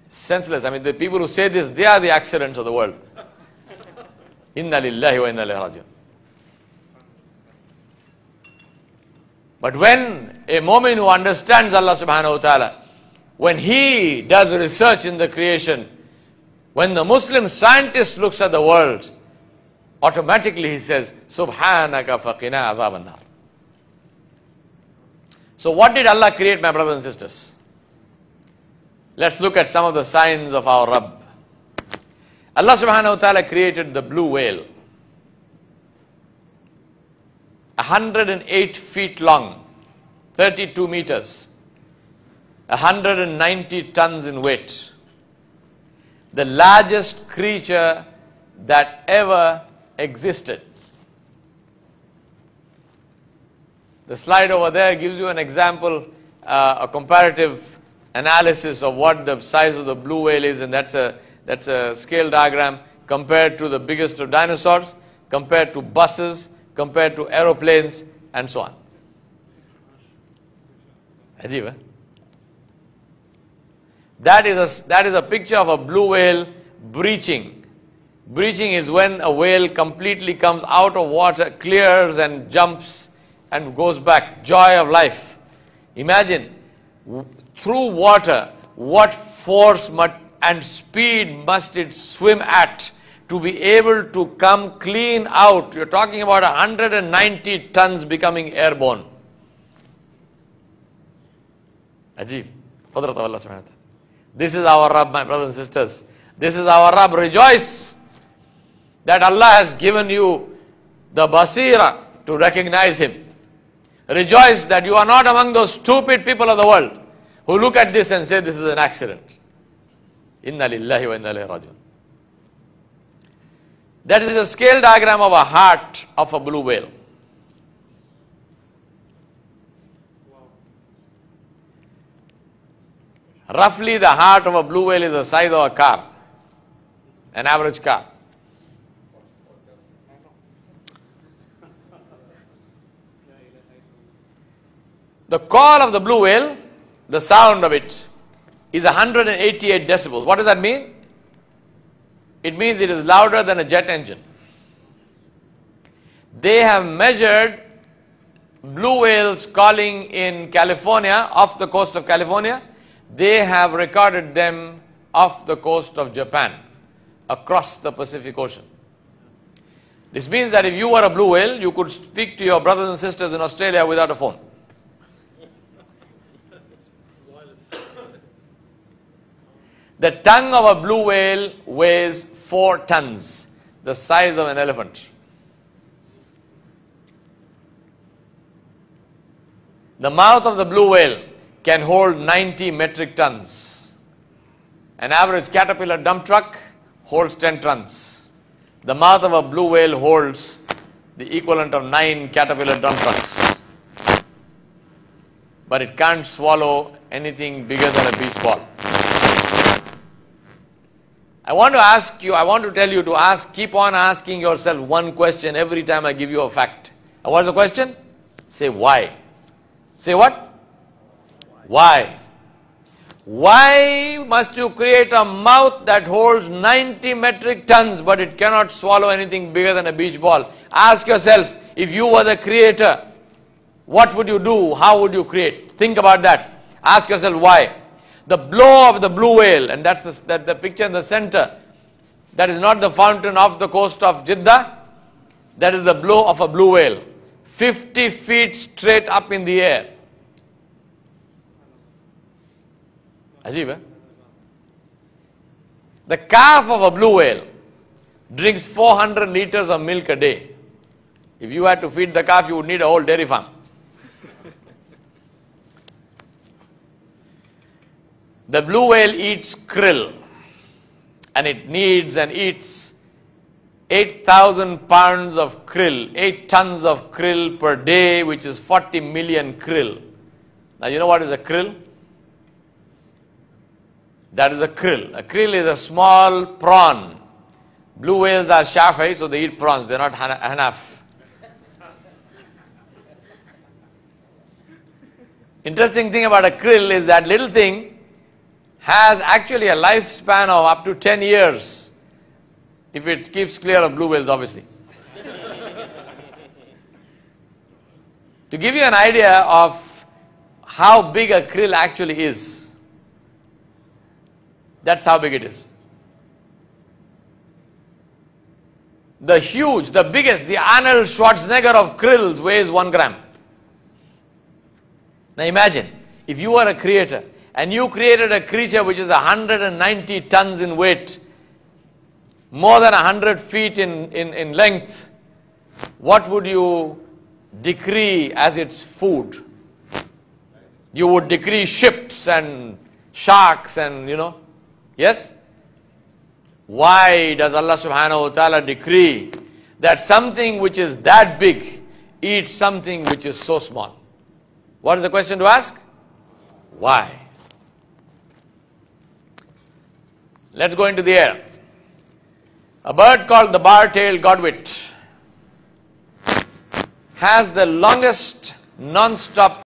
Senseless. I mean, the people who say this, they are the accidents of the world. Inna lillahi wa inna ilayhi raji'un. But when a mu'min who understands Allah subhanahu wa ta'ala, when he does research in the creation, when the Muslim scientist looks at the world, automatically he says, Subhanaka faqina azab an-nar. So what did Allah create, my brothers and sisters? Let's look at some of the signs of our Rabb. Allah subhanahu wa ta'ala created the blue whale. 108 feet long, 32 meters, 190 tons in weight. The largest creature that ever existed. The slide over there gives you an example, a comparative analysis of what the size of the blue whale is, and that's a scale diagram compared to the biggest of dinosaurs, compared to buses, compared to aeroplanes, and so on. Ajib, eh? That is a picture of a blue whale breaching. Breaching is when a whale completely comes out of water, clears and jumps and goes back. Joy of life. Imagine, through water, what force and speed must it swim at to be able to come clean out. You're talking about 190 tons becoming airborne. Ajib. Qudrat of Allah subhanahu wa ta'ala. This is our Rabb, my brothers and sisters. This is our Rabb. Rejoice that Allah has given you the basira to recognize Him. Rejoice that you are not among those stupid people of the world who look at this and say this is an accident. Inna lillahi wa inna ilayhi raji'un. That is a scale diagram of a heart of a blue whale. Roughly the heart of a blue whale is the size of a car, an average car. The call of the blue whale, the sound of it, is 188 decibels. What does that mean? It means it is louder than a jet engine. They have measured blue whales calling in California, off the coast of California. They have recorded them off the coast of Japan, across the Pacific Ocean. This means that if you were a blue whale, you could speak to your brothers and sisters in Australia without a phone. The tongue of a blue whale weighs 4 tons, the size of an elephant. The mouth of the blue whale can hold 90 metric tons. An average caterpillar dump truck holds 10 tons. The mouth of a blue whale holds the equivalent of 9 caterpillar dump trucks. But it can't swallow anything bigger than a beach ball. I want to tell you to keep on asking yourself one question every time I give you a fact. And what's the question? Say why. Say what? Why? Why must you create a mouth that holds 90 metric tons but it cannot swallow anything bigger than a beach ball? Ask yourself, if you were the creator, what would you do? How would you create? Think about that. Ask yourself why. The blow of the blue whale, and that's the picture in the center, that is not the fountain off the coast of Jeddah, that is the blow of a blue whale. 50 feet straight up in the air. Ajib, eh? The calf of a blue whale drinks 400 liters of milk a day. If you had to feed the calf, you would need a whole dairy farm. The blue whale eats krill, and it needs and eats 8,000 pounds of krill, 8 tons of krill per day, which is 40 million krill. Now you know what is a krill? That is a krill. A krill is a small prawn. Blue whales are Shafi'i, so they eat prawns, they're not Hanaf. Interesting thing about a krill is that little thing has actually a lifespan of up to 10 years, if it keeps clear of blue whales, obviously. To give you an idea of how big a krill actually is, that's how big it is. The huge, the biggest, the Arnold Schwarzenegger of krills weighs 1 gram. Now imagine, if you were a creator and you created a creature which is 190 tons in weight, more than 100 feet in length, what would you decree as its food? You would decree ships and sharks and, yes? Why does Allah subhanahu wa ta'ala decree that something which is that big eats something which is so small? What is the question to ask? Why? Let's go into the air. A bird called the bar-tailed godwit has the longest non-stop